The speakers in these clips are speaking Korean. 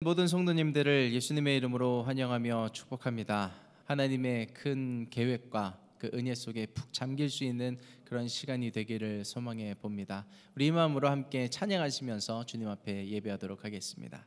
모든 성도님들을 예수님의 이름으로 환영하며 축복합니다. 하나님의 큰 계획과 그 은혜 속에 푹 잠길 수 있는 그런 시간이 되기를 소망해 봅니다. 우리 이 마음으로 함께 찬양하시면서 주님 앞에 예배하도록 하겠습니다.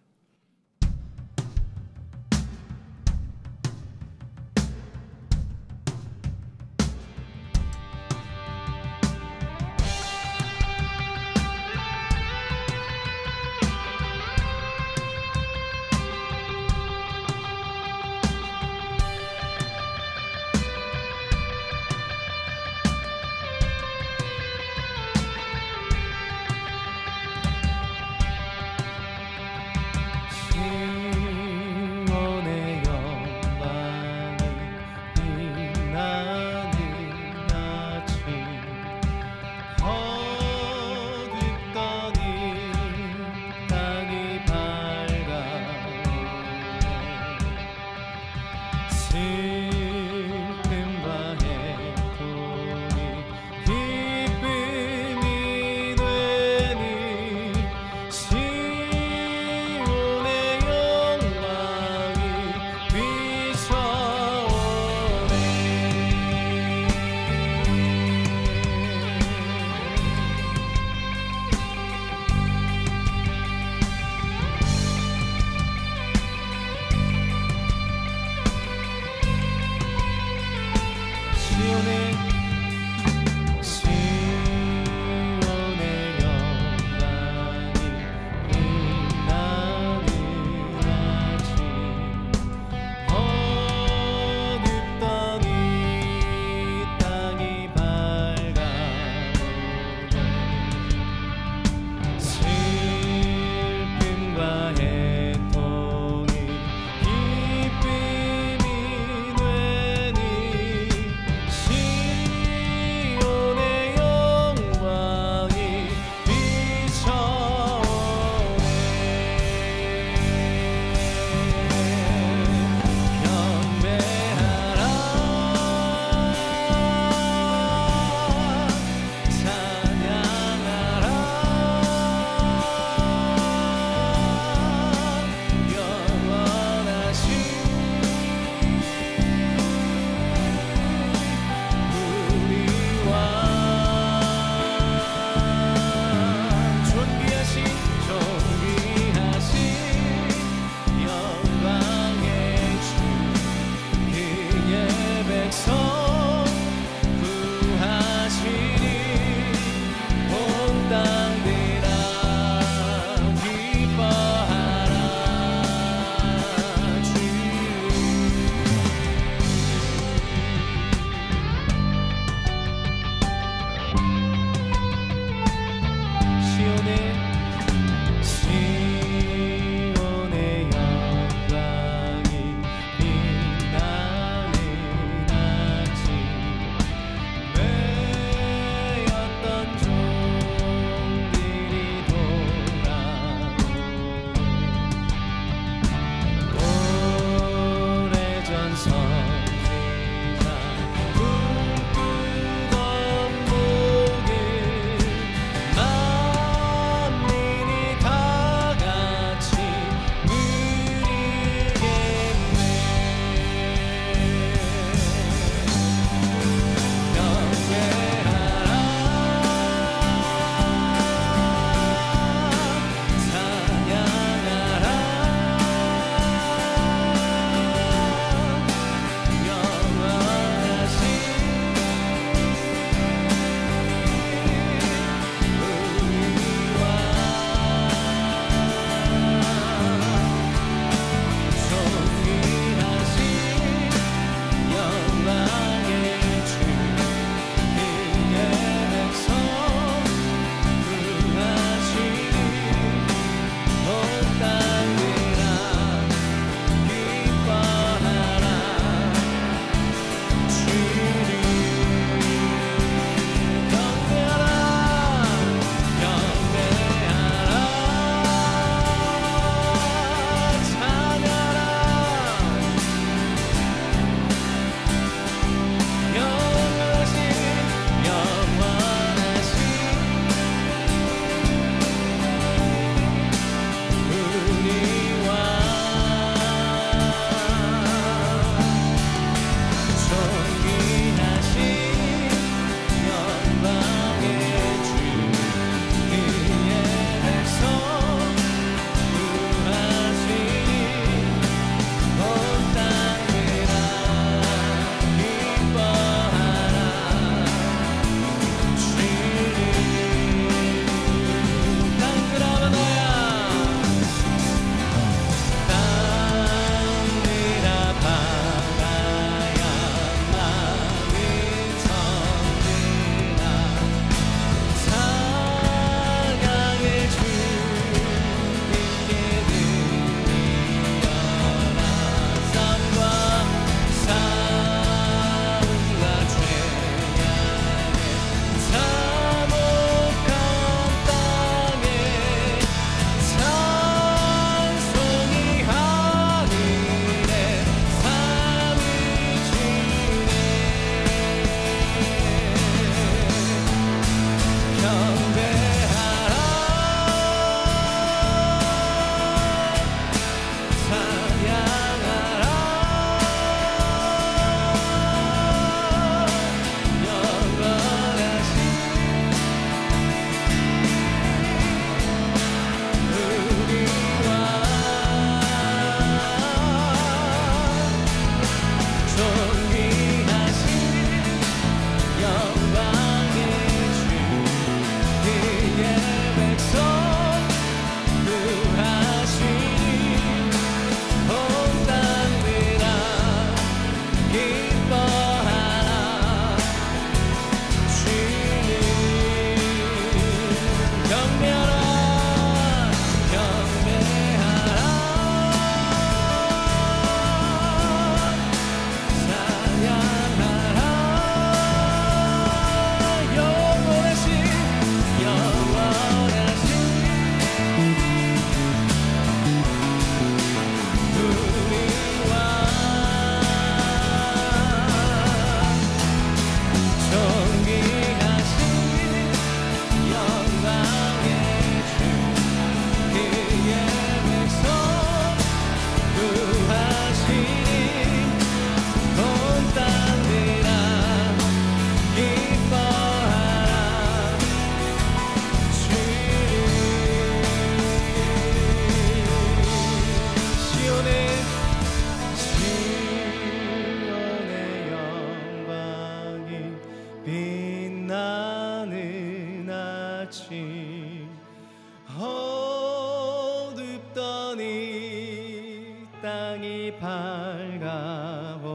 땅이 밝아오네.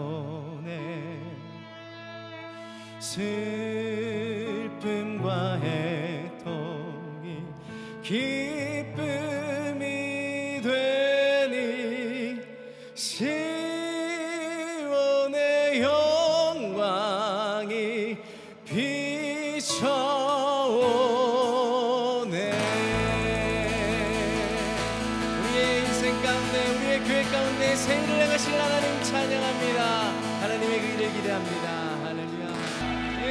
슬픔과 애통이 기쁨이 되니 시온의 영광이 비춰오네. 우리의 인생 가운데, 우리의 교회 가운데 새해를 행하실 하나님 찬양합니다. 하나님의 그 일을 기대합니다. 할렐루야. 예.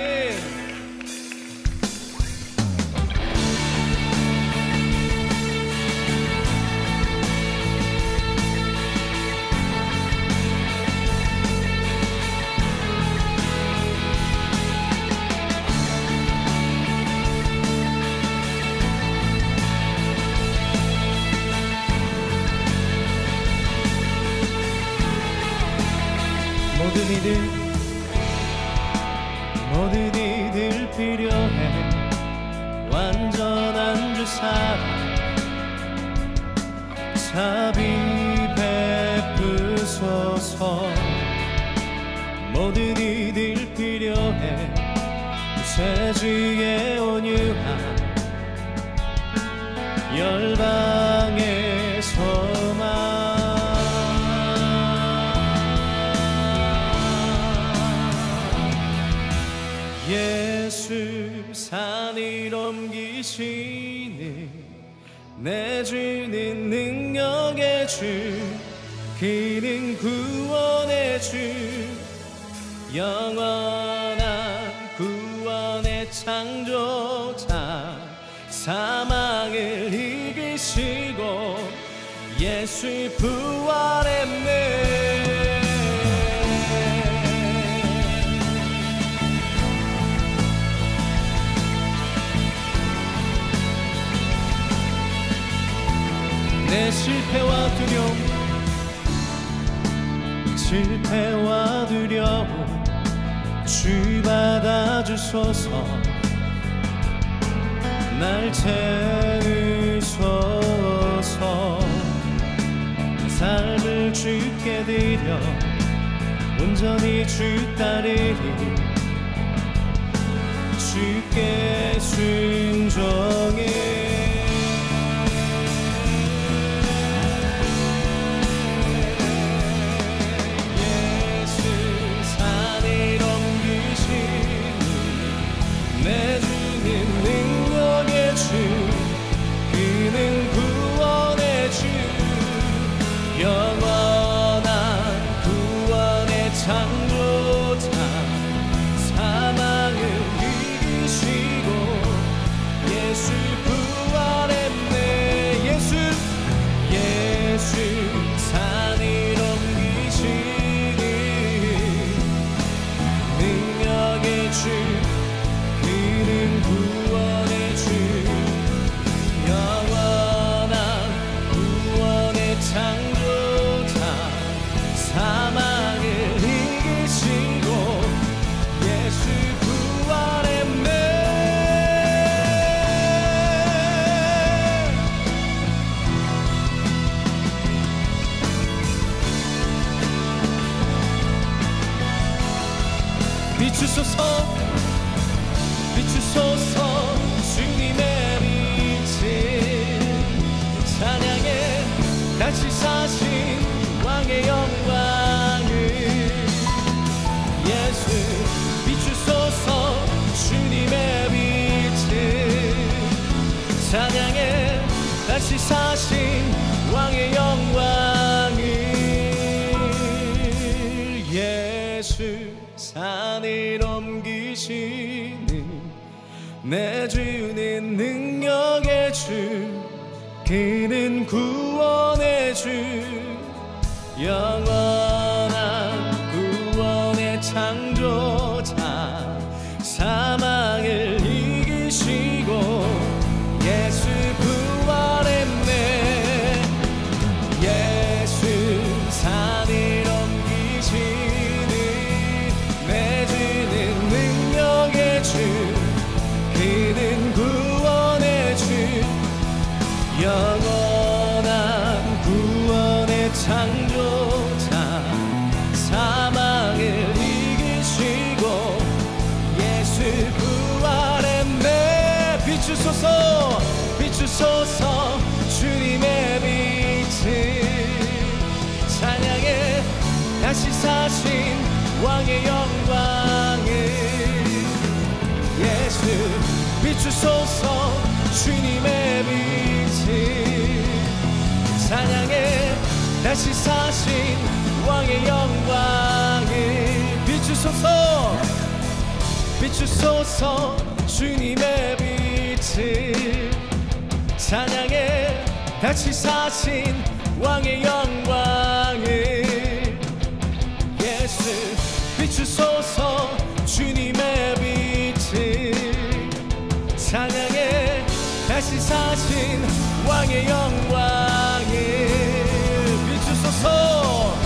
모든 이들 필요해. 완전한 주 사랑 자비 베푸소서. 모든 이들 필요해. 구세주의 온유한 열방의 소망. 예수 산을 옮기시는 내 주는 능력의 주, 그는 구원의 주, 영원한 구원의 창조자. 사망을 이기시고 예수 부활했네. 내 실패와 두려움 주 받아주소서. 날 채우소서. 삶을 주께 드려 온전히 주 따르리. 주께 순종해. 내 주는 능력의 주, 그는 구원의 주, 영원한 구원의 창조자. 사망을 이기시고 예수 부활했네. 예수 산을 옮기시는 능력의 주, 그는 구원의 주, 영원한 구원의 창조자. 사망을 이기시고 예수 부활했네. 비추소서 주님의 빛을 찬양해. 다시 사신 왕의 영광을 예수 비추소서. 주님의 빛을 찬양해. 다시 사신 왕의 영광을 예수 산을 옮기시는 내 주는 능력의 주, 그는 구원의 주, 영원한 구원의 창조자. 사망을 이기시고 예수 부활했네. 예수 창조자 사망을 이기시고 예수 부활했네. 비추소서 비추소서 주님의 빛을 찬양해 다시 사신 왕의 영광을 예수 비추소서 주님의 빛을 찬양해 다시 사신 왕의 영광을 비추소서 비추소서 주님의 빛을 찬양해 다시 사신 왕의 영광을 예수 비추소서 주님의 빛을 찬양해 다시 사신 왕의 영광을 비추소서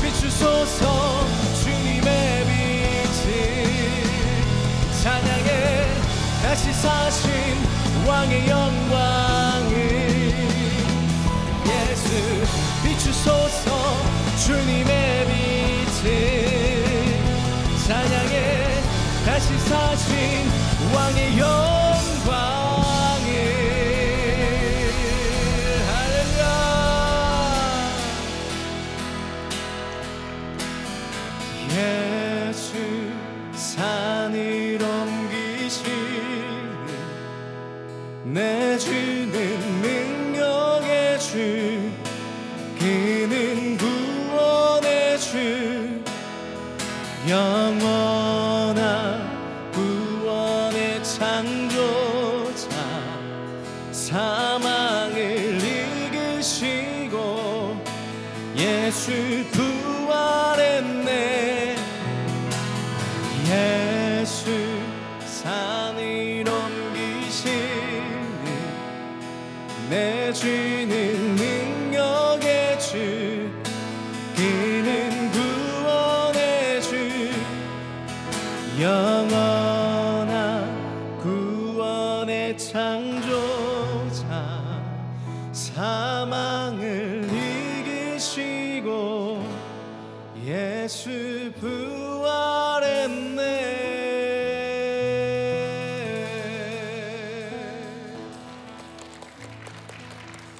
비추소서 주님의 빛을 찬양해 다시 사신 왕의 영광을 예수 비추소서 주님의 빛을 찬양해 다시 사신 왕의 영광을 할렐루야. 예수 산을 옮기시는 내주는 능력의 주 그는 구원의 주 영원한 구원의 창조자 사망을 이기시고 예수 부활했네. 예수 산을 옮기시는 내주는 능력의 주 그는 구원의 주 영원한 구원의 창조자 사망을 이기시고 예수 부활했네.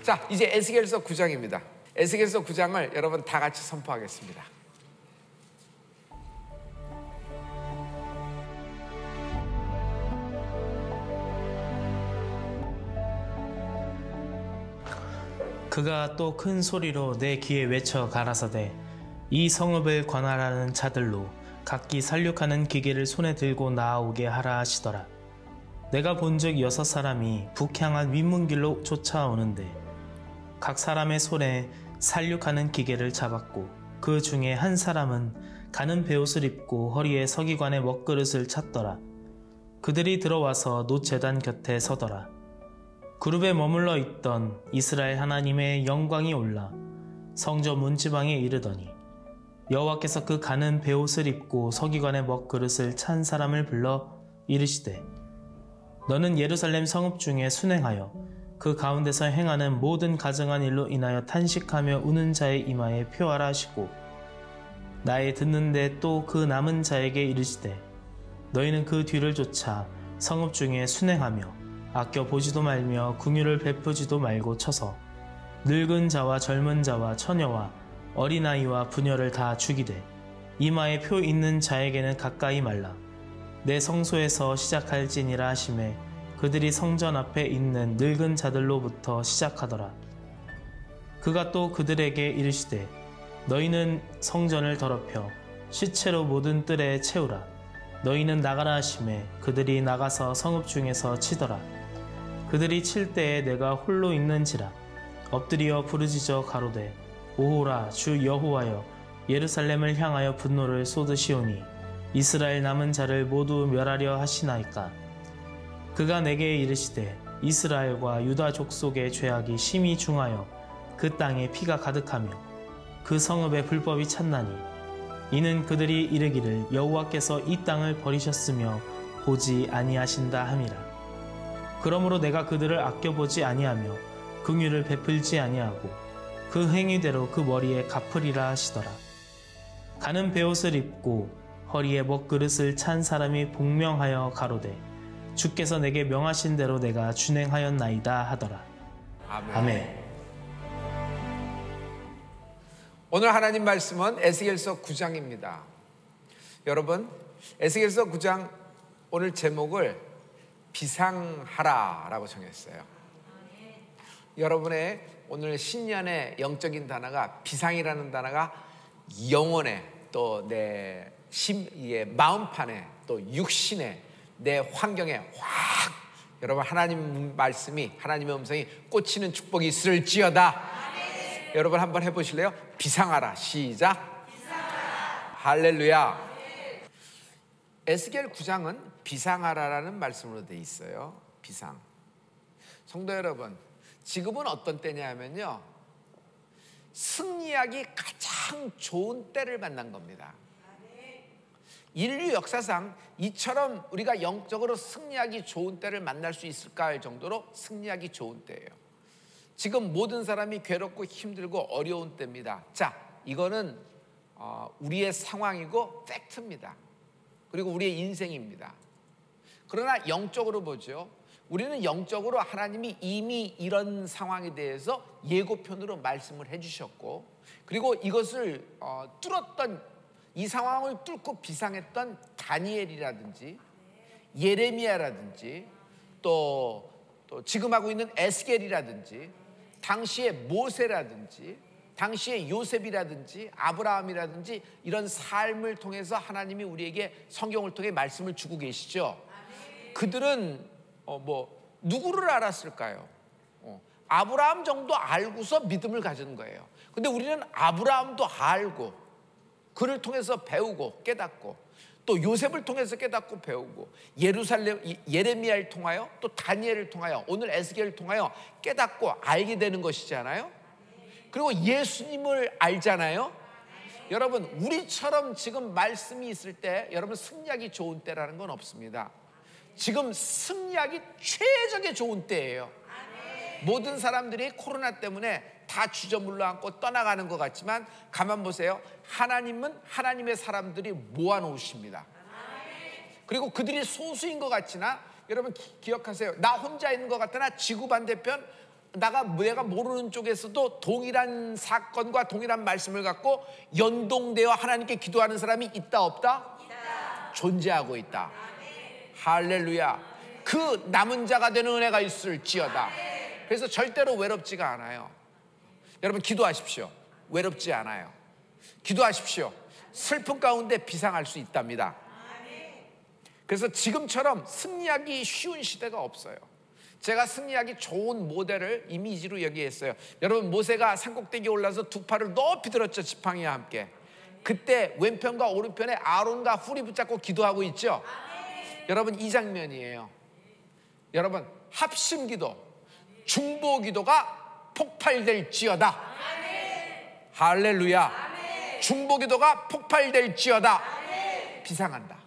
자, 이제 에스겔서 9장입니다. 에스겔서 9장을 여러분 다 같이 선포하겠습니다. 그가 또 큰 소리로 내 귀에 외쳐 가라사대 이 성읍을 관할하는 자들로 각기 살육하는 기계를 손에 들고 나아오게 하라 하시더라. 내가 본즉 6사람이 북향한 윗문길로 쫓아오는데 각 사람의 손에 살육하는 기계를 잡았고 그 중에 한 사람은 가는 베옷을 입고 허리에 서기관의 먹그릇을 찼더라. 그들이 들어와서 놋제단 곁에 서더라. 그룹에 머물러 있던 이스라엘 하나님의 영광이 올라 성전 문지방에 이르더니 여호와께서 그 가는 베옷을 입고 서기관의 먹그릇을 찬 사람을 불러 이르시되 너는 예루살렘 성읍 중에 순행하여 그 가운데서 행하는 모든 가증한 일로 인하여 탄식하며 우는 자의 이마에 표하라 하시고 나의 듣는데 또 그 남은 자에게 이르시되 너희는 그 뒤를 쫓아 성읍 중에 순행하며 아껴 보지도 말며 긍휼을 베푸지도 말고 쳐서 늙은 자와 젊은 자와 처녀와 어린아이와 부녀를 다 죽이되 이마에 표 있는 자에게는 가까이 말라. 내 성소에서 시작할지니라 하시매 그들이 성전 앞에 있는 늙은 자들로부터 시작하더라. 그가 또 그들에게 이르시되 너희는 성전을 더럽혀 시체로 모든 뜰에 채우라. 너희는 나가라 하시매 그들이 나가서 성읍 중에서 치더라. 그들이 칠 때에 내가 홀로 있는지라 엎드려 부르짖어 가로되 오호라 주 여호와여 예루살렘을 향하여 분노를 쏟으시오니 이스라엘 남은 자를 모두 멸하려 하시나이까. 그가 내게 이르시되 이스라엘과 유다 족속의 죄악이 심히 중하여 그 땅에 피가 가득하며 그 성읍에 불법이 찼나니 이는 그들이 이르기를 여호와께서 이 땅을 버리셨으며 보지 아니하신다 함이라. 그러므로 내가 그들을 아껴보지 아니하며 긍휼을 베풀지 아니하고 그 행위대로 그 머리에 갚으리라 하시더라. 가는 베옷을 입고 허리에 먹그릇을 찬 사람이 복명하여 가로되 주께서 내게 명하신 대로 내가 준행하였나이다 하더라. 아멘. 아멘. 오늘 하나님 말씀은 에스겔서 9장입니다. 여러분, 에스겔서 9장 오늘 제목을 비상하라라고 정했어요. 여러분의 오늘 신년의 영적인 단어가 비상이라는 단어가 영혼에 또 내 마음판에 또 육신에 내 환경에 확 여러분 하나님 말씀이 하나님의 음성이 꽂히는 축복이 있을지어다. 여러분 한번 해보실래요? 비상하라. 시작. 비상하라. 할렐루야. 에스겔 9장은 비상하라라는 말씀으로 되어 있어요. 비상. 성도 여러분, 지금은 어떤 때냐면요, 승리하기 가장 좋은 때를 만난 겁니다. 인류 역사상 이처럼 우리가 영적으로 승리하기 좋은 때를 만날 수 있을까 할 정도로 승리하기 좋은 때예요. 지금 모든 사람이 괴롭고 힘들고 어려운 때입니다. 자, 이거는 우리의 상황이고 팩트입니다. 그리고 우리의 인생입니다. 그러나 영적으로 보죠. 우리는 영적으로 하나님이 이미 이런 상황에 대해서 예고편으로 말씀을 해주셨고, 그리고 이것을 뚫었던, 이 상황을 뚫고 비상했던 다니엘이라든지 예레미야라든지 또 지금 하고 있는 에스겔이라든지 당시의 모세라든지 당시의 요셉이라든지 아브라함이라든지 이런 삶을 통해서 하나님이 우리에게 성경을 통해 말씀을 주고 계시죠. 그들은 누구를 알았을까요? 아브라함 정도 알고서 믿음을 가진 거예요. 근데 우리는 아브라함도 알고 그를 통해서 배우고 깨닫고 또 요셉을 통해서 깨닫고 배우고 예레미야를 통하여 또 다니엘을 통하여 오늘 에스겔을 통하여 깨닫고 알게 되는 것이잖아요. 그리고 예수님을 알잖아요. 여러분, 우리처럼 지금 말씀이 있을 때 여러분 승리하기 좋은 때라는 건 없습니다. 지금 승리하기 최적의 좋은 때예요. 모든 사람들이 코로나 때문에 다 주저물러 앉고 떠나가는 것 같지만 가만 보세요. 하나님은 하나님의 사람들이 모아놓으십니다. 그리고 그들이 소수인 것 같지나 여러분 기억하세요. 나 혼자 있는 것 같으나 지구 반대편 내가 모르는 쪽에서도 동일한 사건과 동일한 말씀을 갖고 연동되어 하나님께 기도하는 사람이 있다 없다? 있다. 존재하고 있다. 할렐루야. 그 남은 자가 되는 은혜가 있을지어다. 그래서 절대로 외롭지가 않아요. 여러분 기도하십시오. 외롭지 않아요. 기도하십시오. 슬픔 가운데 비상할 수 있답니다. 그래서 지금처럼 승리하기 쉬운 시대가 없어요. 제가 승리하기 좋은 모델을 이미지로 여기했어요. 여러분 모세가 산꼭대기에 올라서 두 팔을 높이 들었죠. 지팡이와 함께. 그때 왼편과 오른편에 아론과 훌이 붙잡고 기도하고 있죠. 여러분 이 장면이에요. 여러분 합심기도 중보기도가 폭발될지어다. 할렐루야. 중보기도가 폭발될지어다. 비상한다.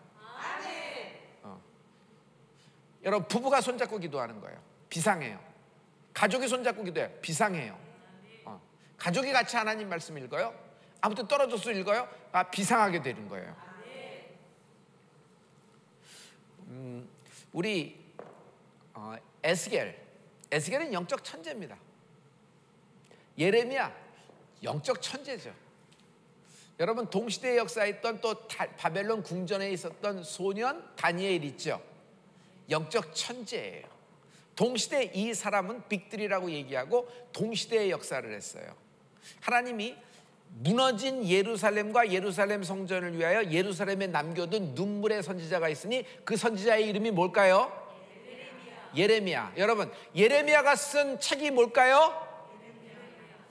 여러분 부부가 손잡고 기도하는 거예요. 비상해요. 가족이 손잡고 기도해요. 비상해요. 가족이 같이 하나님 말씀 읽어요. 아무튼 떨어져서 읽어요. 비상하게 되는 거예요. 우리 에스겔은 영적 천재입니다. 예레미야 영적 천재죠. 여러분 동시대의 역사에 있던 또 바벨론 궁전에 있었던 소년 다니엘 있죠. 영적 천재예요. 동시대 이 사람은 빅들이라고 얘기하고 동시대의 역사를 했어요. 하나님이 무너진 예루살렘과 예루살렘 성전을 위하여 예루살렘에 남겨둔 눈물의 선지자가 있으니 그 선지자의 이름이 뭘까요? 예레미야. 여러분 예레미야가 쓴 책이 뭘까요?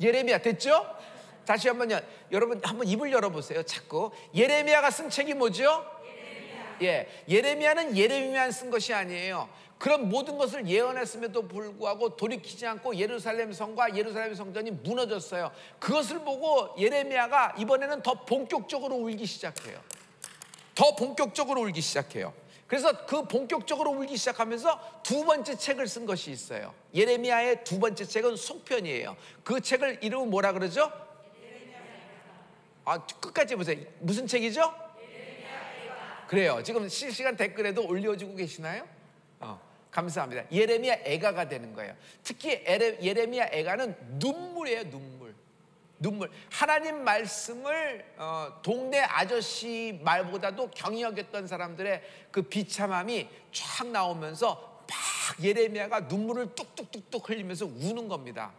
예레미야. 됐죠? 다시 한번요. 여러분 한번 입을 열어보세요. 자꾸 예레미야가 쓴 책이 뭐죠? 예레미야는 예레미야만 쓴 것이 아니에요. 그런 모든 것을 예언했음에도 불구하고 돌이키지 않고 예루살렘 성과 예루살렘 성전이 무너졌어요. 그것을 보고 예레미야가 이번에는 더 본격적으로 울기 시작해요. 더 본격적으로 울기 시작해요. 그래서 그 본격적으로 울기 시작하면서 두 번째 책을 쓴 것이 있어요. 예레미야의 두 번째 책은 속편이에요. 그 책을 이름은 뭐라 그러죠? 끝까지 보세요. 무슨 책이죠? 그래요. 지금 실시간 댓글에도 올려주고 계시나요? 감사합니다. 예레미야 애가가 되는 거예요. 특히 예레미야 애가는 눈물이에요. 눈물. 하나님 말씀을 동네 아저씨 말보다도 경히 여겼던 사람들의 그 비참함이 쫙 나오면서 막 예레미야가 눈물을 뚝뚝뚝뚝 흘리면서 우는 겁니다.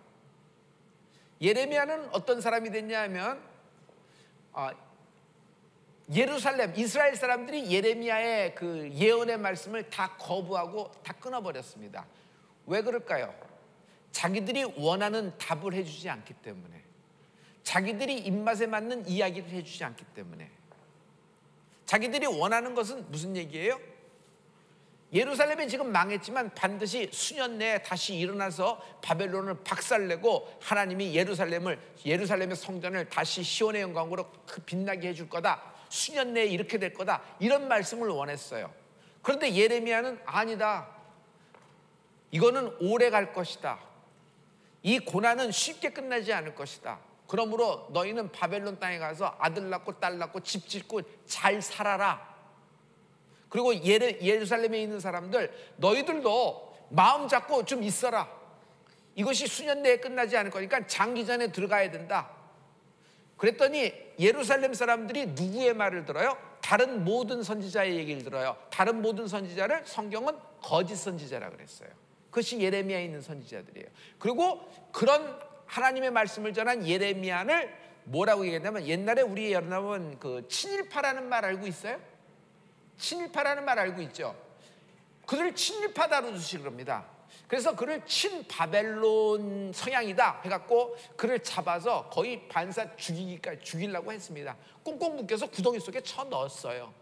예레미야는 어떤 사람이 됐냐 하면 예루살렘 이스라엘 사람들이 예레미야의 그 예언의 말씀을 다 거부하고 다 끊어버렸습니다. 왜 그럴까요? 자기들이 원하는 답을 해주지 않기 때문에, 자기들이 입맛에 맞는 이야기를 해주지 않기 때문에. 자기들이 원하는 것은 무슨 얘기예요? 예루살렘이 지금 망했지만 반드시 수년 내에 다시 일어나서 바벨론을 박살내고 하나님이 예루살렘의 성전을 다시 시온의 영광으로 빛나게 해줄 거다. 수년 내에 이렇게 될 거다. 이런 말씀을 원했어요. 그런데 예레미야는 아니다. 이거는 오래 갈 것이다. 이 고난은 쉽게 끝나지 않을 것이다. 그러므로 너희는 바벨론 땅에 가서 아들 낳고 딸 낳고 집 짓고 잘 살아라. 그리고 예루살렘에 있는 사람들, 너희들도 마음 잡고 좀 있어라. 이것이 수년 내에 끝나지 않을 거니까 장기전에 들어가야 된다. 그랬더니 예루살렘 사람들이 누구의 말을 들어요? 다른 모든 선지자의 얘기를 들어요. 다른 모든 선지자를 성경은 거짓 선지자라고 그랬어요. 그것이 예레미야에 있는 선지자들이에요. 그리고 그런 하나님의 말씀을 전한 예레미야를 뭐라고 얘기했냐면, 옛날에 우리 여러분 그 친일파라는 말 알고 있어요? 친일파라는 말 알고 있죠? 그들을 친일파다로 주시는 겁니다. 그래서 그를 친바벨론 성향이다 해갖고 그를 잡아서 거의 반사 죽이려고 했습니다. 꽁꽁 묶여서 구덩이 속에 쳐 넣었어요.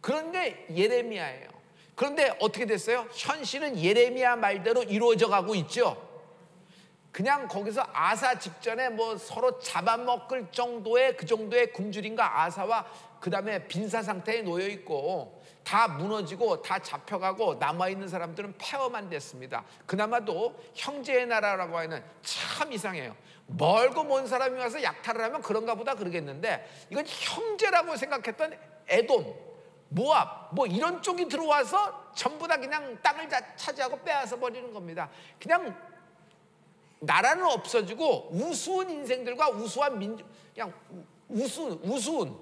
그런데 예레미야예요. 그런데 어떻게 됐어요? 현실은 예레미야 말대로 이루어져 가고 있죠. 그냥 거기서 아사 직전에 뭐 서로 잡아먹을 정도의 그 정도의 굶주림과 아사와 그 다음에 빈사 상태에 놓여 있고 다 무너지고 다 잡혀가고 남아있는 사람들은 폐허만 됐습니다. 그나마도 형제의 나라라고 하는, 참 이상해요. 멀고 먼 사람이 와서 약탈을 하면 그런가 보다 그러겠는데, 이건 형제라고 생각했던 에돔, 모압 뭐 이런 쪽이 들어와서 전부 다 그냥 땅을 차지하고 빼앗아 버리는 겁니다. 그냥 나라는 없어지고 우스운 인생들과 우수한 민족, 그냥 우스운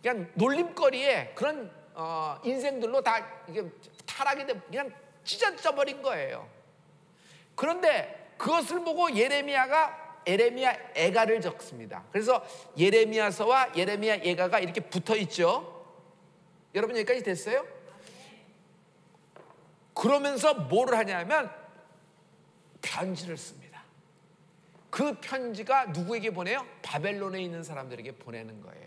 그냥 놀림거리에 그런 인생들로 다 이게 타락이 돼 그냥 찢어져 버린 거예요. 그런데 그것을 보고 예레미야 애가를 적습니다. 그래서 예레미야서와 예레미야 애가가 이렇게 붙어 있죠. 여러분 여기까지 됐어요? 그러면서 뭐를 하냐면 편지를 씁니다. 그 편지가 누구에게 보내요? 바벨론에 있는 사람들에게 보내는 거예요.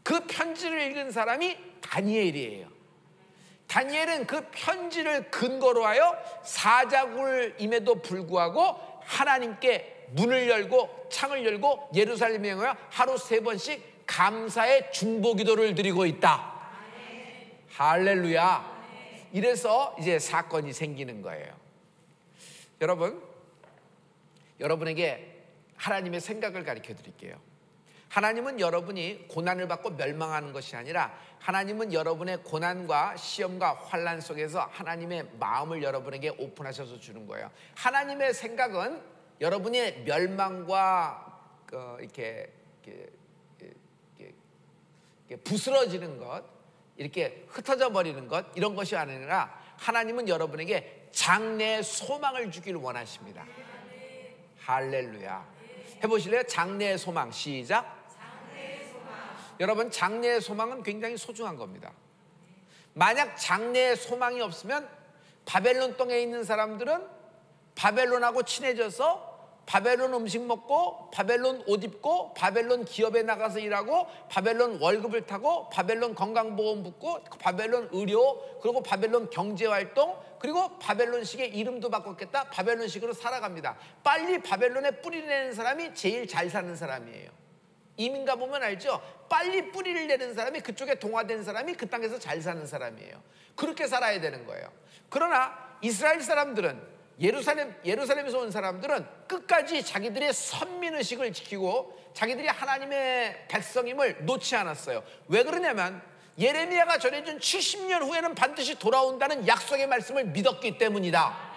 그 편지를 읽은 사람이 다니엘이에요. 다니엘은 그 편지를 근거로 하여 사자굴임에도 불구하고 하나님께 문을 열고 창을 열고 예루살렘에 향하여 하루 3번씩 감사의 중보기도를 드리고 있다. 할렐루야. 이래서 이제 사건이 생기는 거예요. 여러분, 여러분에게 하나님의 생각을 가르쳐 드릴게요. 하나님은 여러분이 고난을 받고 멸망하는 것이 아니라, 하나님은 여러분의 고난과 시험과 환난 속에서 하나님의 마음을 여러분에게 오픈하셔서 주는 거예요. 하나님의 생각은 여러분의 멸망과 이렇게 부스러지는 것, 이렇게 흩어져 버리는 것, 이런 것이 아니라 하나님은 여러분에게 장래의 소망을 주길 원하십니다. 할렐루야. 해보실래요? 장래의 소망. 시작. 여러분, 장래의 소망은 굉장히 소중한 겁니다. 만약 장래의 소망이 없으면 바벨론 땅에 있는 사람들은 바벨론하고 친해져서 바벨론 음식 먹고 바벨론 옷 입고 바벨론 기업에 나가서 일하고 바벨론 월급을 타고 바벨론 건강보험 붙고 바벨론 의료, 그리고 바벨론 경제활동, 그리고 바벨론식의 이름도 바꿨겠다. 바벨론식으로 살아갑니다. 빨리 바벨론에 뿌리 내는 사람이 제일 잘 사는 사람이에요. 이민 가보면 알죠? 빨리 뿌리를 내는 사람이, 그쪽에 동화된 사람이 그 땅에서 잘 사는 사람이에요. 그렇게 살아야 되는 거예요. 그러나 이스라엘 사람들은, 예루살렘에서 온 사람들은 끝까지 자기들의 선민의식을 지키고 자기들이 하나님의 백성임을 놓지 않았어요. 왜 그러냐면 예레미야가 전해준 70년 후에는 반드시 돌아온다는 약속의 말씀을 믿었기 때문이다.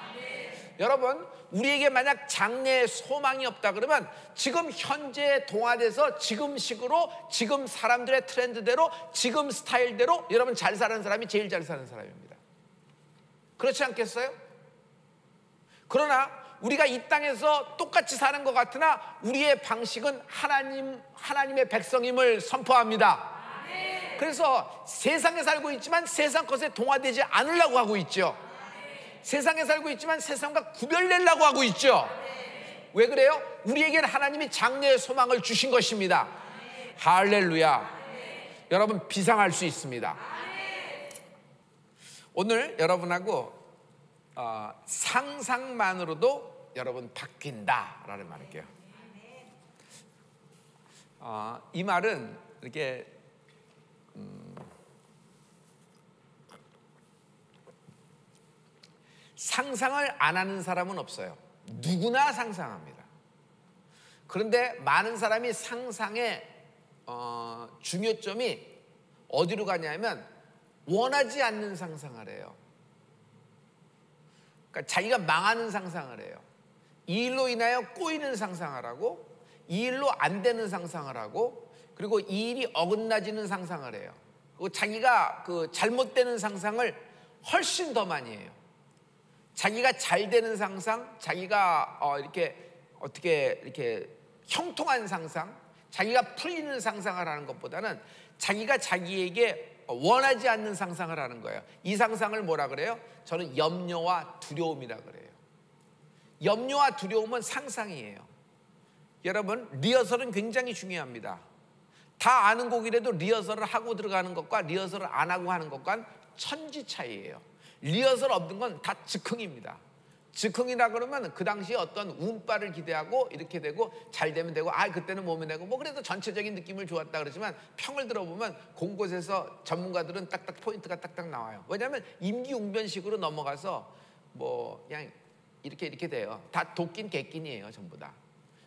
여러분, 우리에게 만약 장래에 소망이 없다 그러면 지금 현재에 동화돼서 지금식으로, 지금 사람들의 트렌드대로, 지금 스타일대로 여러분 잘 사는 사람이 제일 잘 사는 사람입니다. 그렇지 않겠어요? 그러나 우리가 이 땅에서 똑같이 사는 것 같으나 우리의 방식은 하나님의 백성임을 선포합니다. 그래서 세상에 살고 있지만 세상 것에 동화되지 않으려고 하고 있죠. 세상에 살고 있지만 세상과 구별내려고 하고 있죠. 왜 그래요? 우리에게는 하나님이 장래의 소망을 주신 것입니다. 할렐루야. 여러분, 비상할 수 있습니다. 오늘 여러분하고 상상만으로도 여러분 바뀐다라는 말을 할게요. 이 말은 이렇게 상상을 안 하는 사람은 없어요. 누구나 상상합니다. 그런데 많은 사람이 상상의 중요점이 어디로 가냐면 원하지 않는 상상을 해요. 그러니까 자기가 망하는 상상을 해요. 이 일로 인하여 꼬이는 상상을 하고, 이 일로 안 되는 상상을 하고, 그리고 이 일이 어긋나지는 상상을 해요. 그리고 자기가 그 잘못되는 상상을 훨씬 더 많이 해요. 자기가 잘 되는 상상, 자기가 이렇게 형통한 상상, 자기가 풀리는 상상을 하는 것보다는 자기가 자기에게 원하지 않는 상상을 하는 거예요. 이 상상을 뭐라 그래요? 저는 염려와 두려움이라 그래요. 염려와 두려움은 상상이에요. 여러분, 리허설은 굉장히 중요합니다. 다 아는 곡이라도 리허설을 하고 들어가는 것과 리허설을 안 하고 하는 것과는 천지 차이예요. 리허설 없는 건 다 즉흥입니다. 즉흥이라 그러면 그 당시에 어떤 운빨을 기대하고 이렇게 되고 잘 되면 되고, 그때는 몸이 되고, 뭐 그래도 전체적인 느낌을 좋았다 그러지만 평을 들어보면 곳곳에서 전문가들은 딱딱 포인트가 딱딱 나와요. 왜냐하면 임기응변식으로 넘어가서 뭐 그냥 이렇게 돼요. 다 도끼인 개끼니에요, 전부 다.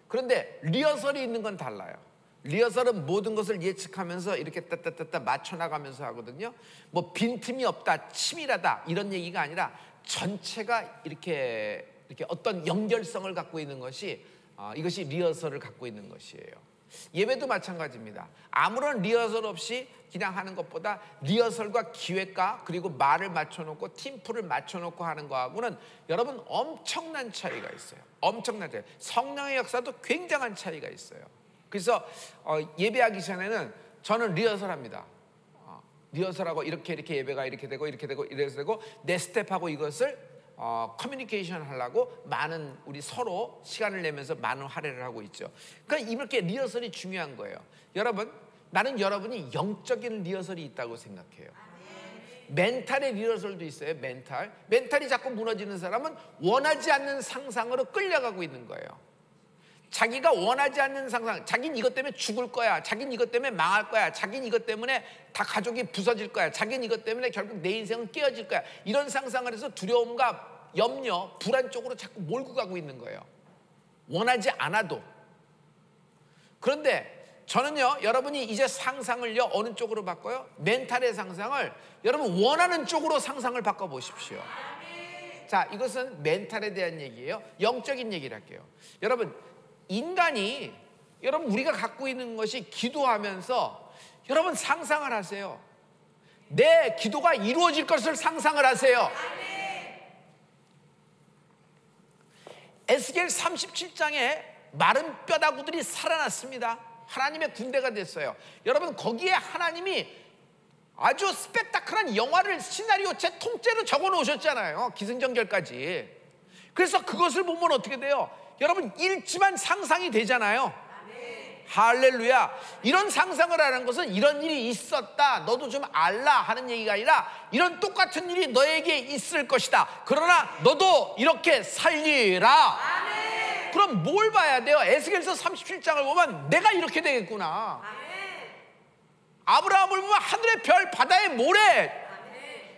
그런데 리허설이 있는 건 달라요. 리허설은 모든 것을 예측하면서 이렇게 따따따따 맞춰나가면서 하거든요. 뭐 빈틈이 없다, 치밀하다 이런 얘기가 아니라 전체가 이렇게 어떤 연결성을 갖고 있는 것이, 이것이 리허설을 갖고 있는 것이에요. 예배도 마찬가지입니다. 아무런 리허설 없이 그냥 하는 것보다 리허설과 기획과 그리고 말을 맞춰놓고 팀플을 맞춰놓고 하는 거하고는 여러분 엄청난 차이가 있어요. 엄청난 차이. 성령의 역사도 굉장한 차이가 있어요. 그래서 예배하기 전에는 저는 리허설합니다. 리허설하고 이렇게 예배가 이렇게 되고 이래서 되고 내 스텝하고 이것을 커뮤니케이션 하려고 많은 우리 서로 시간을 내면서 많은 할애를 하고 있죠. 그러니까 이렇게 리허설이 중요한 거예요. 여러분, 나는 여러분이 영적인 리허설이 있다고 생각해요. 멘탈의 리허설도 있어요. 멘탈이 자꾸 무너지는 사람은 원하지 않는 상상으로 끌려가고 있는 거예요. 자기가 원하지 않는 상상, 자기는 이것 때문에 죽을 거야, 자기는 이것 때문에 망할 거야, 자기는 이것 때문에 다 가족이 부서질 거야, 자기는 이것 때문에 결국 내 인생은 깨어질 거야, 이런 상상을 해서 두려움과 염려, 불안 쪽으로 자꾸 몰고 가고 있는 거예요. 원하지 않아도. 그런데 저는요, 여러분이 이제 상상을요 어느 쪽으로 바꿔요? 멘탈의 상상을 여러분 원하는 쪽으로 상상을 바꿔보십시오. 자, 이것은 멘탈에 대한 얘기예요. 영적인 얘기를 할게요. 여러분, 인간이, 여러분 우리가 갖고 있는 것이 기도하면서 여러분 상상을 하세요. 내 기도가 이루어질 것을 상상을 하세요. 에스겔 37장에 마른 뼈다구들이 살아났습니다. 하나님의 군대가 됐어요. 여러분, 거기에 하나님이 아주 스펙타클한 영화를 시나리오체 통째로 적어 놓으셨잖아요. 기승전결까지. 그래서 그것을 보면 어떻게 돼요? 여러분, 읽지만 상상이 되잖아요. 할렐루야. 이런 상상을 하는 것은 이런 일이 있었다, 너도 좀 알라 하는 얘기가 아니라 이런 똑같은 일이 너에게 있을 것이다, 그러나 너도 이렇게 살리라. 그럼 뭘 봐야 돼요? 에스겔서 37장을 보면 내가 이렇게 되겠구나. 아브라함을 보면 하늘의 별, 바다의 모래,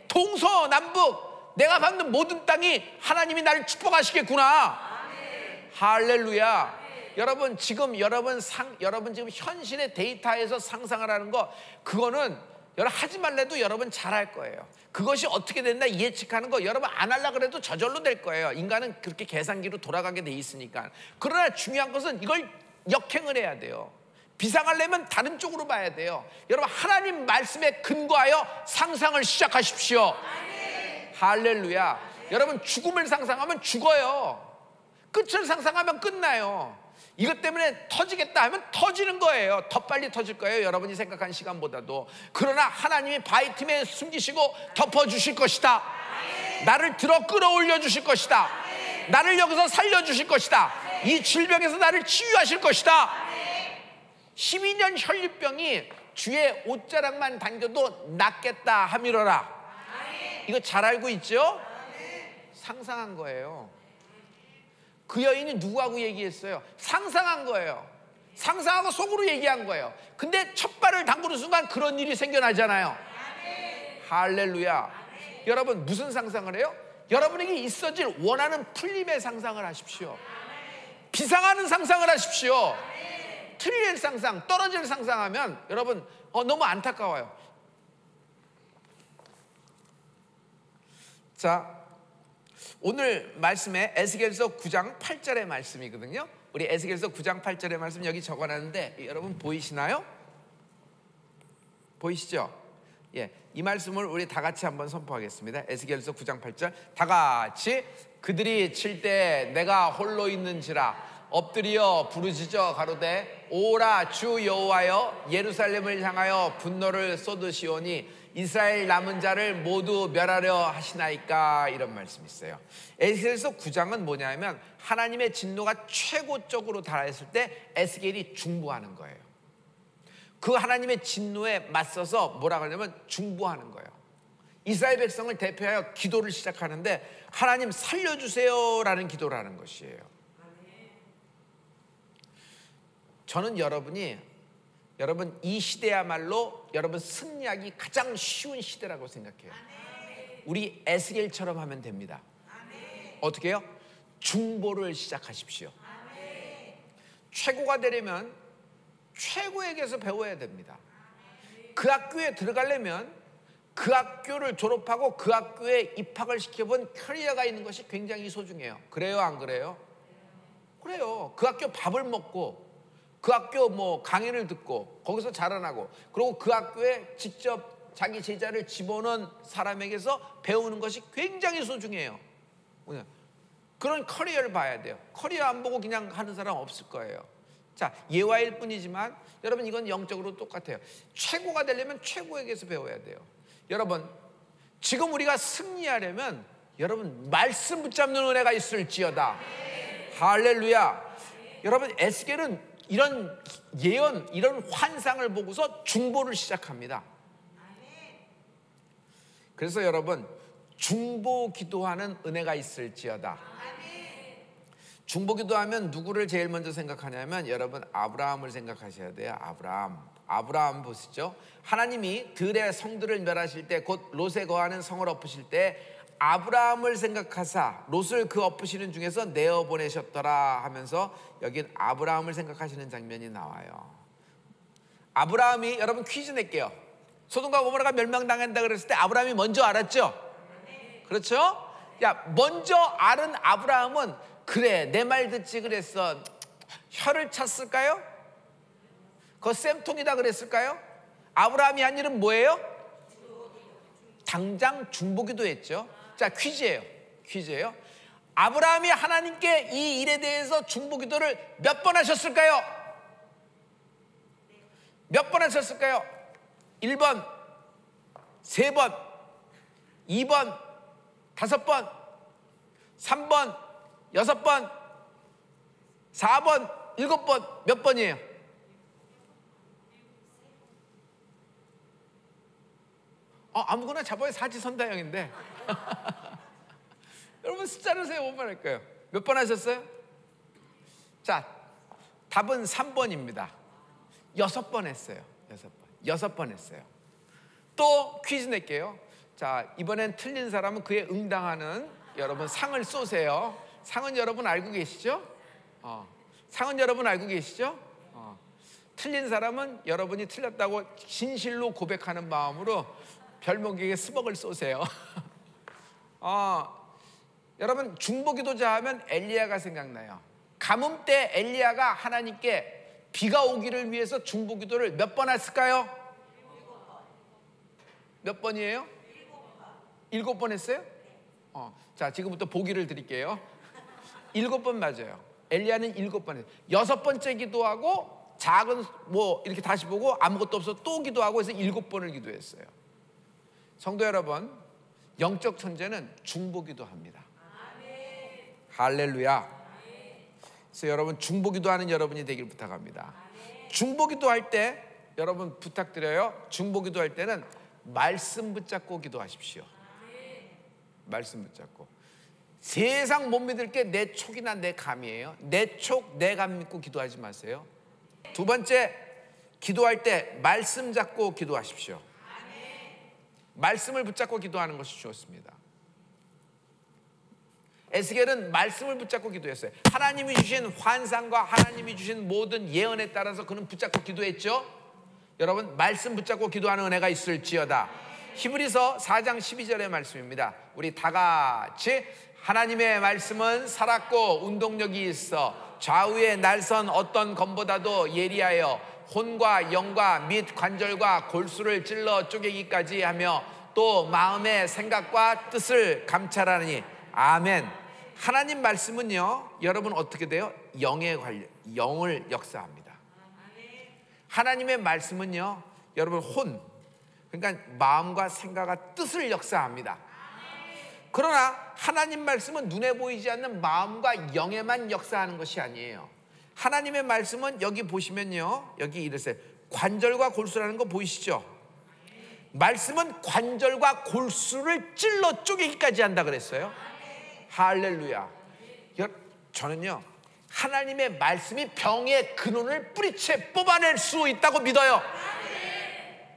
동서남북 내가 받는 모든 땅이 하나님이 나를 축복하시겠구나. 할렐루야. 여러분 지금 여러분 지금 현실의 데이터에서 상상을 하는 거, 그거는 여러분 하지 말래도 여러분 잘할 거예요. 그것이 어떻게 된다 예측하는 거 여러분 안 하려고 그래도 저절로 될 거예요. 인간은 그렇게 계산기로 돌아가게 돼 있으니까. 그러나 중요한 것은 이걸 역행을 해야 돼요. 비상하려면 다른 쪽으로 봐야 돼요. 여러분 하나님 말씀에 근거하여 상상을 시작하십시오. 할렐루야. 여러분 죽음을 상상하면 죽어요. 끝을 상상하면 끝나요. 이것 때문에 터지겠다 하면 터지는 거예요. 더 빨리 터질 거예요. 여러분이 생각한 시간보다도. 그러나 하나님이 바위 틈에 숨기시고 덮어주실 것이다. 나를 들어 끌어올려 주실 것이다. 나를 여기서 살려주실 것이다. 이 질병에서 나를 치유하실 것이다. 12년 혈류병이 주의 옷자락만 당겨도 낫겠다 하미러라. 이거 잘 알고 있죠? 상상한 거예요. 그 여인이 누구하고 얘기했어요? 상상한 거예요. 상상하고 속으로 얘기한 거예요. 근데 첫 발을 담그는 순간 그런 일이 생겨나잖아요. 할렐루야. 여러분 무슨 상상을 해요? 여러분에게 있어질 원하는 풀림의 상상을 하십시오. 비상하는 상상을 하십시오. 틀릴 상상, 떨어질 상상하면 여러분 너무 안타까워요. 자, 오늘 말씀에 에스겔서 9장 8절의 말씀이거든요. 우리 에스겔서 9장 8절의 말씀 여기 적어놨는데 여러분 보이시나요? 보이시죠? 예, 이 말씀을 우리 다 같이 한번 선포하겠습니다. 에스겔서 9장 8절 다 같이. 그들이 칠 때 내가 홀로 있는지라 엎드려 부르짖어 가로되 오라 주 여호와여 예루살렘을 향하여 분노를 쏟으시오니 이스라엘 남은 자를 모두 멸하려 하시나이까. 이런 말씀이 있어요. 에스겔서 9장은 뭐냐면 하나님의 진노가 최고적으로 달했을 때 에스겔이 중보하는 거예요. 그 하나님의 진노에 맞서서 뭐라고 하냐면 중보하는 거예요. 이스라엘 백성을 대표하여 기도를 시작하는데 하나님 살려주세요 라는 기도를 하는 것이에요. 저는 여러분 이 시대야말로 여러분 승리하기 가장 쉬운 시대라고 생각해요. 우리 에스겔처럼 하면 됩니다. 어떻게 해요? 중보를 시작하십시오. 최고가 되려면 최고에게서 배워야 됩니다. 그 학교에 들어가려면 그 학교를 졸업하고 그 학교에 입학을 시켜본 커리어가 있는 것이 굉장히 소중해요. 그래요, 안 그래요? 그래요. 그 학교 밥을 먹고 그 학교 뭐 강의를 듣고 거기서 자라나고 그리고 그 학교에 직접 자기 제자를 집어넣은 사람에게서 배우는 것이 굉장히 소중해요. 그런 커리어를 봐야 돼요. 커리어 안 보고 그냥 하는 사람 없을 거예요. 자, 예화일 뿐이지만 여러분 이건 영적으로 똑같아요. 최고가 되려면 최고에게서 배워야 돼요. 여러분 지금 우리가 승리하려면 여러분 말씀 붙잡는 은혜가 있을지어다. 할렐루야. 여러분 에스겔은 이런 예언, 이런 환상을 보고서 중보를 시작합니다. 그래서 여러분 중보 기도하는 은혜가 있을지어다. 중보 기도하면 누구를 제일 먼저 생각하냐면 여러분 아브라함을 생각하셔야 돼요. 아브라함 보시죠. 하나님이 들의 성들을 멸하실 때 곧 롯에 거하는 성을 엎으실 때 아브라함을 생각하사 롯을 그 엎으시는 중에서 내어보내셨더라 하면서 여긴 아브라함을 생각하시는 장면이 나와요. 아브라함이, 여러분 퀴즈 낼게요. 소돔과 고모라가 멸망당한다 그랬을 때 아브라함이 먼저 알았죠? 그렇죠? 야, 먼저 알은 아브라함은 그래 내 말 듣지 그랬어 혀를 찼을까요? 그거 쌤통이다 그랬을까요? 아브라함이 한 일은 뭐예요? 당장 중보기도 했죠. 자, 퀴즈예요. 아브라함이 하나님께 이 일에 대해서 중보기도를 몇 번 하셨을까요? 몇 번 하셨을까요? 1번, 3번, 2번, 5번, 3번, 6번, 4번, 7번. 몇 번이에요? 아무거나 잡아야 사지선다형인데 여러분 숫자를 세어보면 알 거예요. 몇 번 하셨어요? 자, 답은 3번입니다. 6번 했어요. 6번 했어요. 또 퀴즈 낼게요. 자, 이번엔 틀린 사람은 그에 응당하는 여러분 상을 쏘세요. 상은 여러분 알고 계시죠? 상은 여러분 알고 계시죠? 틀린 사람은 여러분이 틀렸다고 진실로 고백하는 마음으로 별목에게 스벅을 쏘세요. 여러분 중보기도자 하면 엘리야가 생각나요. 가뭄 때 엘리야가 하나님께 비가 오기를 위해서 중보기도를 몇 번 했을까요? 몇 번이에요? 7번 했어요? 자, 지금부터 보기를 드릴게요. 7번 맞아요. 엘리야는 7번 했어요. 6번째 기도하고 작은 뭐 이렇게 다시 보고 아무것도 없어 또 기도하고 해서 7번을 기도했어요. 성도 여러분, 영적 천재는 중보기도합니다. 할렐루야. 그래서 여러분 중보기도하는 여러분이 되길 부탁합니다. 중보기도할 때 여러분 부탁드려요. 중보기도할 때는 말씀 붙잡고 기도하십시오. 말씀 붙잡고. 세상 못 믿을 게 내 촉이나 내 감이에요. 내 촉, 내 감 믿고 기도하지 마세요. 두 번째, 기도할 때 말씀 잡고 기도하십시오. 말씀을 붙잡고 기도하는 것이 좋습니다. 에스겔은 말씀을 붙잡고 기도했어요. 하나님이 주신 환상과 하나님이 주신 모든 예언에 따라서 그는 붙잡고 기도했죠. 여러분, 말씀 붙잡고 기도하는 은혜가 있을지어다. 히브리서 4장 12절의 말씀입니다. 우리 다 같이 하나님의 말씀은 살았고 운동력이 있어 좌우의 날선 어떤 검보다도 예리하여 혼과 영과 및 관절과 골수를 찔러 쪼개기까지 하며 또 마음의 생각과 뜻을 감찰하니. 아멘. 하나님 말씀은요, 여러분 어떻게 돼요? 영을 역사합니다. 하나님의 말씀은요, 여러분 그러니까 마음과 생각과 뜻을 역사합니다. 그러나 하나님 말씀은 눈에 보이지 않는 마음과 영에만 역사하는 것이 아니에요. 하나님의 말씀은 여기 보시면요, 여기 이르세요. 관절과 골수라는 거 보이시죠? 말씀은 관절과 골수를 찔러 쪼개기까지 한다 그랬어요. 할렐루야. 저는요, 하나님의 말씀이 병의 근원을 뿌리채 뽑아낼 수 있다고 믿어요.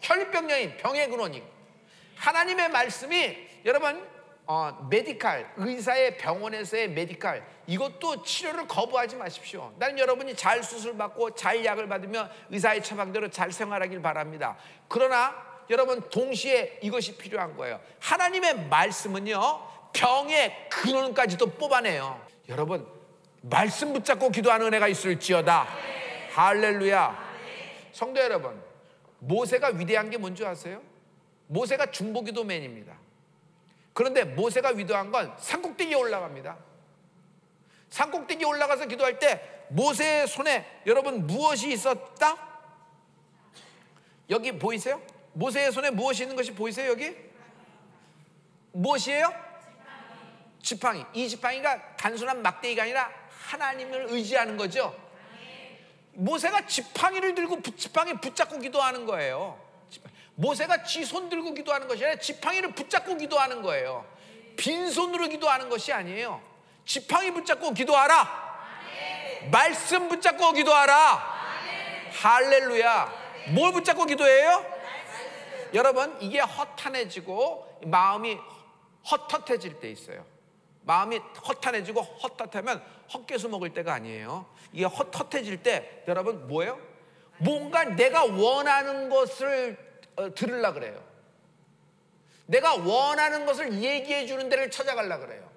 혈병 여인, 병의 근원이 하나님의 말씀이. 여러분, 메디칼, 의사의 병원에서의 메디칼, 이것도 치료를 거부하지 마십시오. 나는 여러분이 잘 수술받고 잘 약을 받으며 의사의 처방대로 잘 생활하길 바랍니다. 그러나 여러분, 동시에 이것이 필요한 거예요. 하나님의 말씀은요, 병의 근원까지도 뽑아내요. 여러분, 말씀 붙잡고 기도하는 은혜가 있을지어다. 할렐루야. 성도 여러분, 모세가 위대한 게 뭔지 아세요? 모세가 중보기도맨입니다. 그런데 모세가 위대한 건 산꼭대기에 올라갑니다. 산꼭대기에 올라가서 기도할 때 모세의 손에 여러분 무엇이 있었다? 여기 보이세요? 모세의 손에 무엇이 있는 것이 보이세요? 여기? 무엇이에요? 지팡이. 이 지팡이가 단순한 막대기가 아니라 하나님을 의지하는 거죠. 모세가 지팡이를 들고 지팡이 붙잡고 기도하는 거예요. 모세가 지 손 들고 기도하는 것이 아니라 지팡이를 붙잡고 기도하는 거예요. 빈손으로 기도하는 것이 아니에요. 지팡이 붙잡고 기도하라. 말씀 붙잡고 기도하라. 할렐루야. 뭘 붙잡고 기도해요? 여러분, 이게 허탄해지고 마음이 헛헛해질 때 있어요. 마음이 허탄해지고 헛헛하면 헛개수 먹을 때가 아니에요. 이게 헛헛해질 때 여러분 뭐예요? 뭔가 내가 원하는 것을 들으려고 그래요. 내가 원하는 것을 얘기해 주는 데를 찾아가려고 그래요.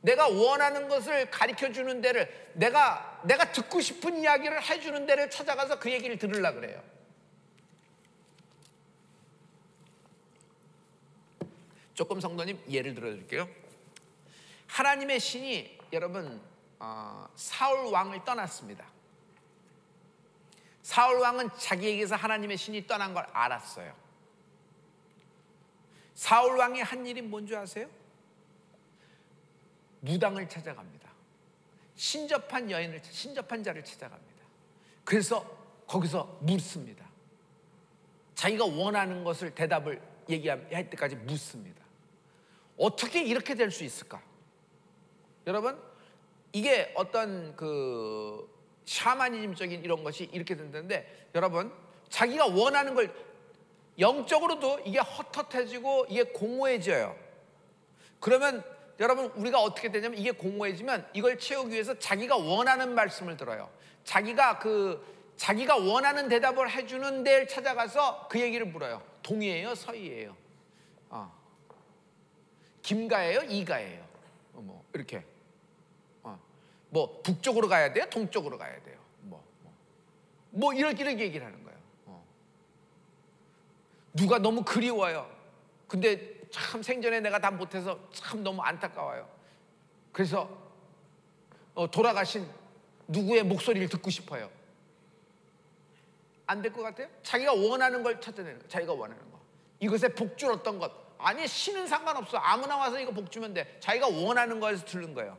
내가 원하는 것을 가르쳐 주는 데를, 내가 듣고 싶은 이야기를 해주는 데를 찾아가서 그 얘기를 들으려고 그래요. 조금 성도님 예를 들어드릴게요. 하나님의 신이 여러분 사울 왕을 떠났습니다. 사울 왕은 자기에게서 하나님의 신이 떠난 걸 알았어요. 사울 왕이 한 일이 뭔지 아세요? 무당을 찾아갑니다. 신접한 자를 찾아갑니다. 그래서 거기서 묻습니다. 자기가 원하는 것을 대답을 얘기할 때까지 묻습니다. 어떻게 이렇게 될 수 있을까? 여러분, 이게 어떤 그 샤머니즘적인 이런 것이 이렇게 된다는데, 여러분 자기가 원하는 걸 영적으로도 이게 헛헛해지고 이게 공허해져요. 그러면 여러분 우리가 어떻게 되냐면, 이게 공허해지면 이걸 채우기 위해서 자기가 원하는 말씀을 들어요. 자기가 원하는 대답을 해주는 데를 찾아가서 그 얘기를 물어요. 동이에요, 서이예요? 김가예요, 이가예요? 뭐 이렇게. 뭐 북쪽으로 가야 돼요, 동쪽으로 가야 돼요? 뭐 이렇게 얘기를 하는 거예요. 누가 너무 그리워요. 근데 참 생전에 내가 다 못해서 참 너무 안타까워요. 그래서 돌아가신 누구의 목소리를 듣고 싶어요. 안 될 것 같아요? 자기가 원하는 걸 찾아내는 거예요. 자기가 원하는 거. 이것에 복줄 어떤 것. 아니, 신은 상관없어. 아무나 와서 이거 복 주면 돼. 자기가 원하는 거에서 들는 거예요.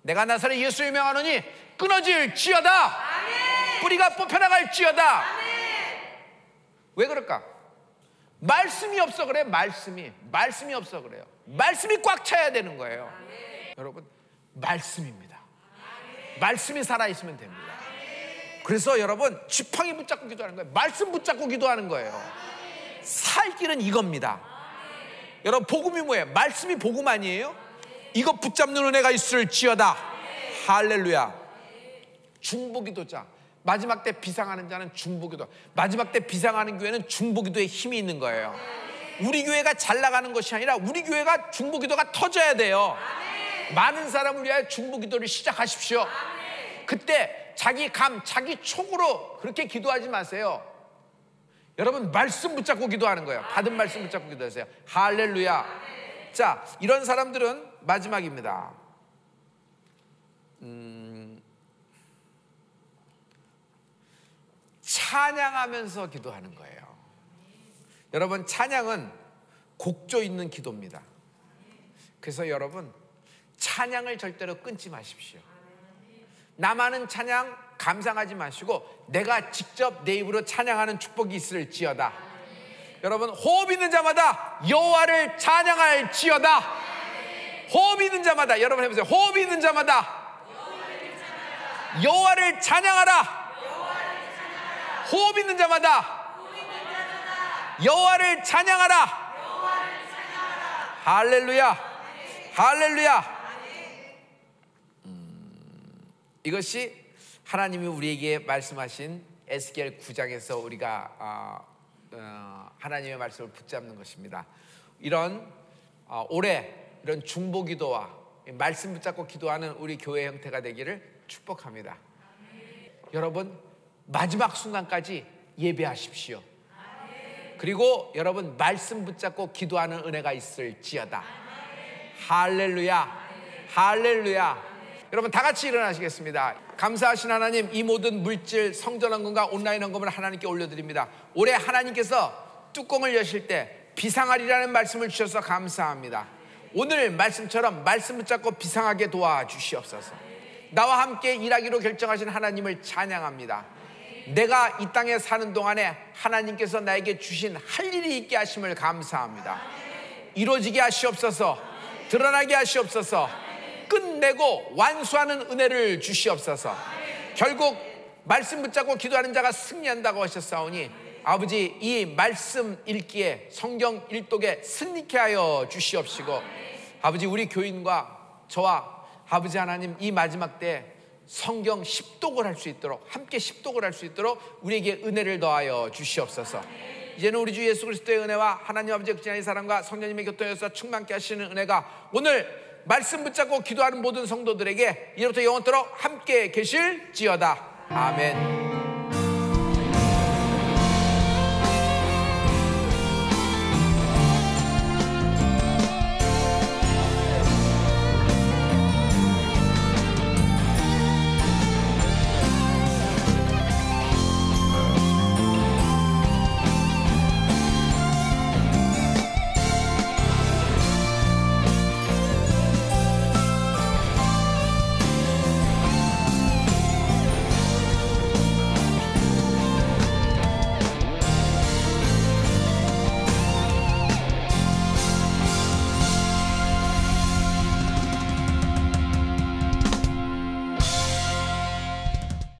내가 나사렛 예수를 명하노니 끊어질지어다. 아멘. 뿌리가 뽑혀나갈지어다. 아멘. 왜 그럴까? 말씀이 없어 그래. 말씀이 없어 그래요. 말씀이 꽉 차야 되는 거예요. 아멘. 여러분, 말씀입니다. 아멘. 말씀이 살아있으면 됩니다. 아멘. 그래서 여러분 지팡이 붙잡고 기도하는 거예요. 말씀 붙잡고 기도하는 거예요. 아멘. 살 길은 이겁니다. 아멘. 여러분, 복음이 뭐예요? 말씀이 복음 아니에요? 이거 붙잡는 은혜가 있을지어다. 할렐루야. 중보기도자, 마지막 때 비상하는 자는 중보기도. 마지막 때 비상하는 교회는 중보기도에 힘이 있는 거예요. 우리 교회가 잘 나가는 것이 아니라 우리 교회가 중보기도가 터져야 돼요. 많은 사람을 위하여 중보기도를 시작하십시오. 그때 자기 자기 촉으로 그렇게 기도하지 마세요. 여러분, 말씀 붙잡고 기도하는 거예요. 받은 말씀 붙잡고 기도하세요. 할렐루야. 자, 이런 사람들은 마지막입니다. 찬양하면서 기도하는 거예요. 여러분, 찬양은 곡조 있는 기도입니다. 그래서 여러분, 찬양을 절대로 끊지 마십시오. 나만은 찬양 감상하지 마시고 내가 직접 내 입으로 찬양하는 축복이 있을지어다. 여러분, 호흡 있는 자마다 여호와를 찬양할지어다. 호흡 있는 자마다, 여러분 해보세요. 호흡 있는 자마다 여호와를 찬양하라. 호흡 있는 자마다 여호와를 찬양하라. 할렐루야. 할렐루야. 이것이 하나님이 우리에게 말씀하신 에스겔 9장에서 우리가 하나님의 말씀을 붙잡는 것입니다. 이런 올해 이런 중보기도와 말씀 붙잡고 기도하는 우리 교회 형태가 되기를 축복합니다. 여러분, 마지막 순간까지 예배하십시오. 그리고 여러분, 말씀 붙잡고 기도하는 은혜가 있을지어다. 할렐루야. 할렐루야. 여러분, 다 같이 일어나시겠습니다. 감사하신 하나님, 이 모든 물질 성전 헌금과 온라인 헌금을 하나님께 올려드립니다. 올해 하나님께서 뚜껑을 여실 때 비상하리라는 말씀을 주셔서 감사합니다. 오늘 말씀처럼 말씀 붙잡고 비상하게 도와주시옵소서. 나와 함께 일하기로 결정하신 하나님을 찬양합니다. 내가 이 땅에 사는 동안에 하나님께서 나에게 주신 할 일이 있게 하심을 감사합니다. 이루어지게 하시옵소서. 드러나게 하시옵소서. 끝내고 완수하는 은혜를 주시옵소서. 결국 말씀 붙잡고 기도하는 자가 승리한다고 하셨사오니 아버지, 이 말씀 읽기에, 성경 일독에 승리케 하여 주시옵시고, 아버지, 우리 교인과 저와 아버지 하나님, 이 마지막 때 성경 십독을 할 수 있도록, 함께 십독을 할 수 있도록 우리에게 은혜를 더하여 주시옵소서. 이제는 우리 주 예수 그리스도의 은혜와 하나님 아버지의 극진한 사랑과 성령님의 교통에서 충만케 하시는 은혜가 오늘 말씀 붙잡고 기도하는 모든 성도들에게 이제부터 영원토록 함께 계실지어다. 아멘.